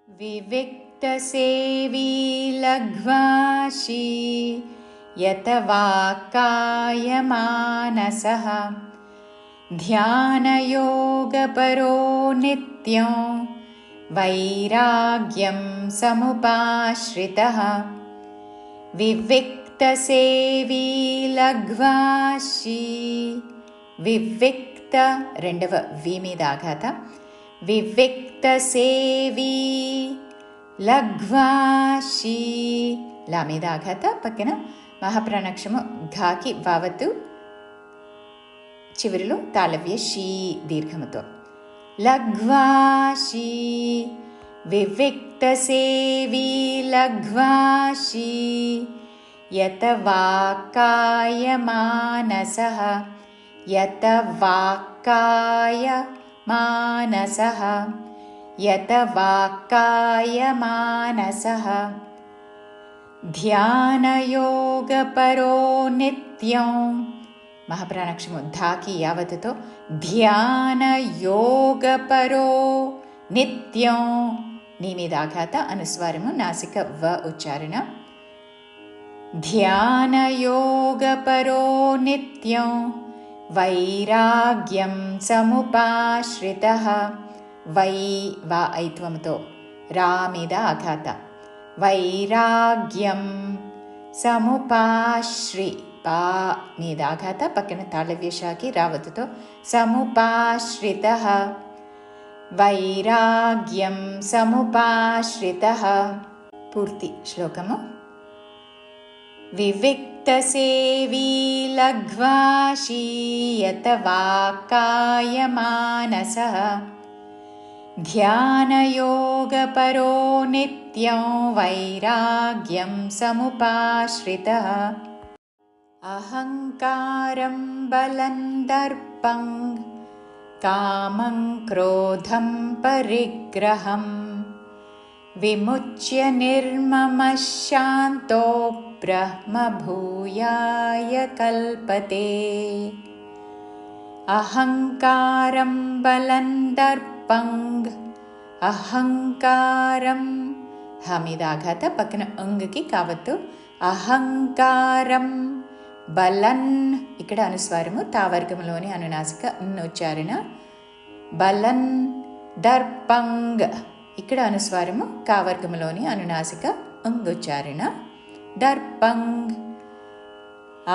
विविक्तसेवी लघ्वाशी यतवाक्कायमानसः ध्यानयोगपरो नित्यं वैराग्यं समुपाश्रितः। विविक्तसेवी लघ्वाशी विविक्त రెండవ వి మీద ఆఘాత వివిక్తసేవి లఘ్వాషి లా మీద ఆఘాత పక్కన మహాప్రాణాక్షము ఘాకి వావత్తు చివరిలో తాళవ్య షీ దీర్ఘముతో లఘ్వాషి వివిక్తసేవి లఘ్వాషి యతవాక్కాయమానసః యతవాక్కాయమానసః యతవాక్కాయమానసః ధ్యానయోగపరో నిత్యం మహాప్రాణాక్షము ధాకి యావత్తుతో ధ్యానయోగపరో నిత్యం నీ మీద ఆఘాత అనుస్వారము నాసిక వ ఉచ్చారణ ధ్యానయోగపరో నిత్యం వైరాగ్యం సముపాశ్రితః వై వా ఐత్వముతో రా మీద ఆఘాత వైరాగ్యం సముపాశ్రి పా మీద ఆఘాత పక్కన తాళవ్యషాకి రావత్తుతో సముపాశ్రితః వైరాగ్యం సముపాశ్రితః పూర్తి శ్లోకము వివిక్తసేవీ లఘ్వాషీ యతవాక్కాయమానసః ధ్యానయోగపరో నిత్యం వైరాగ్యం సముపాశ్రితః అహంకారం బలం దర్పం కామం క్రోధం పరిగ్రహం విముచ్య నిర్మమః శాంతో బ్రహ్మభూయాయ కల్పతే అహంకారం బలం దర్పం అహంకారం హమిదాఘాత పక్కన అంగకి కావత్తు అహంకారం బలన్ ఇక్కడ అనుస్వారము తావర్గంలోని అనునాసిక ఉచ్చారణ బలన్ దర్పంగ్ ఇక్కడ అనుస్వారము కావర్గంలోని అనునాసిక ఉచ్చారణ దర్పంగ్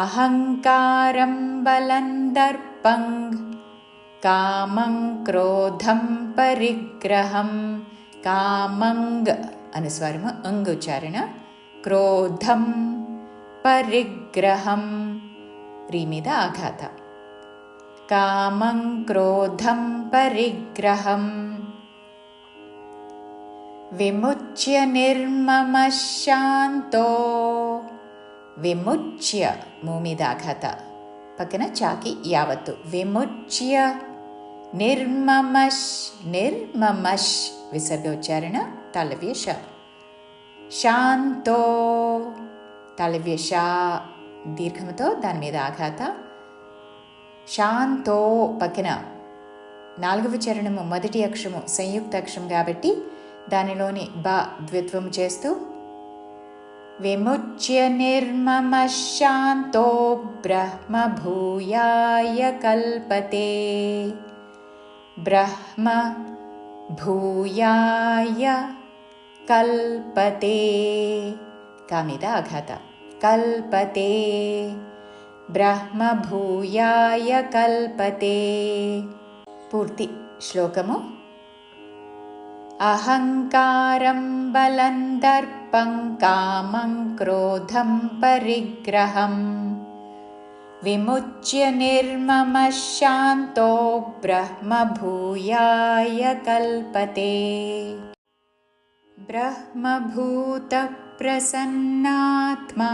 అహంకారం బలం దర్పంగ్ కామం క్రోధం పరిగ్రహం కామంగ్ అనుస్వారము అంగ్ ఉచ్చారణ క్రోధం పరిగ్రహం రీ మీద ఆఘాత కామం క్రోధం పరిగ్రహం విముచ్య నిర్మమః శాంతో విముచ్య మూ మీద ఆఘాత పక్కన చాకి యావత్తు విముచ్య నిర్మమష్ నిర్మమష్ విసర్గ ఉచ్చారణ తాళవ్య ష శాంతో తాళవ్య షా దీర్ఘముతో దాని మీద ఆఘాత శాంతో పక్కన నాలుగవ చరణము మొదటి అక్షరము సంయుక్త అక్షరం కాబట్టి దానిలోని బ ద్విత్వం చేస్తూ విముచ్య నిర్మమః శాంతో బ్రహ్మభూయాయ కల్పతే బ్రహ్మభూయాయ కల్పతే కామిద ఆఘాత కల్పతే బ్రహ్మభూయాయ కల్పతే పూర్తి శ్లోకము అహంకారం బలం దర్పం కామం క్రోధం పరిగ్రహం విముచ్య నిర్మమః శాంతో బ్రహ్మభూయాయ కల్పతే బ్రహ్మభూత ప్రసన్నాత్మా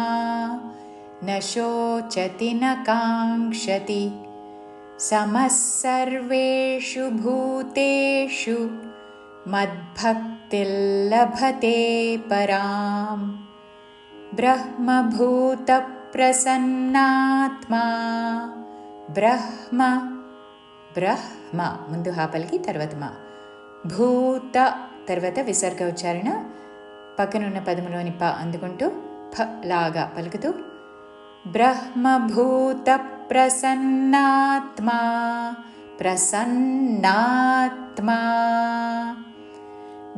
న శోచతి న కాంక్షతి సమః సర్వేషు భూతేషు మద్భక్తిర్లభతే పరాం బ్రహ్మభూత ప్రసన్నాత్మా బ్రహ్మ బ్రహ్మ ముందు హా పలికి తర్వాత మా భూత తర్వాత విసర్గ ఉచ్చారణ పక్కనున్న పదములోని ప అందుకుంటూ ఫ లాగా పలుకుతూ బ్రహ్మభూత ప్రసన్నాత్మా ప్రసన్నాత్మా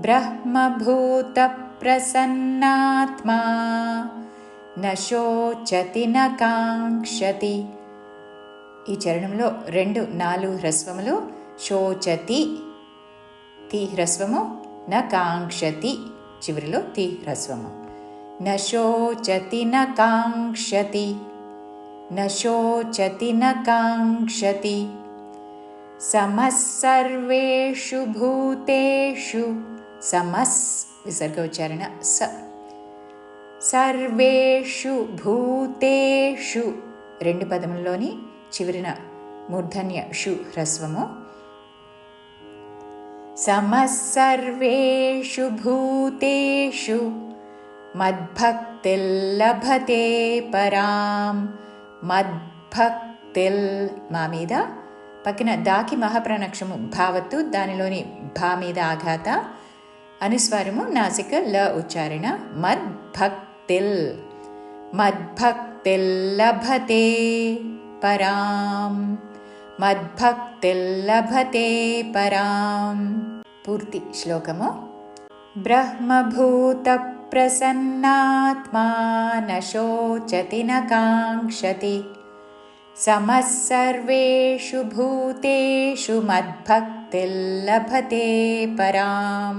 బ్రహ్మభూత ప్రసన్నాత్మా న శోచతి న కాంక్షతి. ఈ చరణంలో 2 4 హ్రస్వములు. శోచతి తి హ్రస్వము, న కాంక్షతి చివరిలో తి హ్రస్వము. న శోచతి న కాంక్షతి, న శోచతి న కాంక్షతి. సమః సర్వేషు భూతేషు, సమస్ విసర్గ ఉచ్చారణ స, సర్వేషు భూతేషు 2 పదముల్లోని చివరిన మూర్ధన్య షు హ్రస్వము. సమః సర్వేషు భూతేషు మద్భక్తిల్ లభతే పరాం. మద్భక్తిల్ మా మీద పక్కన దాకి మహాప్రాణాక్షము భావత్తు, దానిలోని భా మీద ఆఘాత, అనుస్వారము నాసిక ల ఉచ్చారణ. మద్భక్తిల్, మద్భక్తిల్ లభతే పరాం, మద్భక్తిల్ లభతే పరాం. పూర్తి శ్లోకము. బ్రహ్మభూత ప్రసన్నాత్మా న శోచతి న కాంక్షతి. సమః సర్వేషు భూతేషు మద్భక్తిల్ లభతే పరాం.